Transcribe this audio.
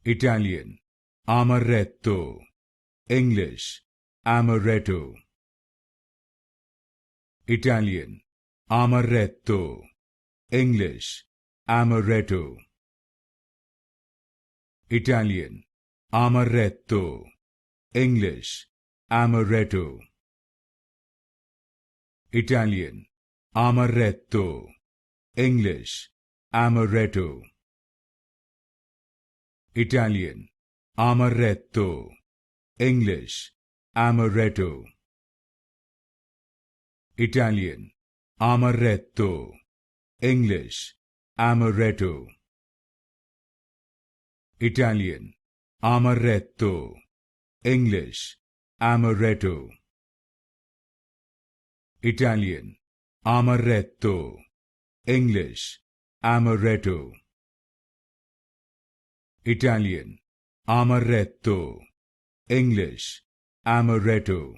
Italian, Amaretto. English, Amaretto. Italian, Amaretto. English, Amaretto. Italian, Amaretto. English, Amaretto. Italian, Amaretto. English, Amaretto. Italian, Amaretto. English, Amaretto. Italian, Amaretto. English, Amaretto. Italian, Amaretto. English, Amaretto. Italian, Amaretto. English, Amaretto. Italian, Amaretto. English, Amaretto.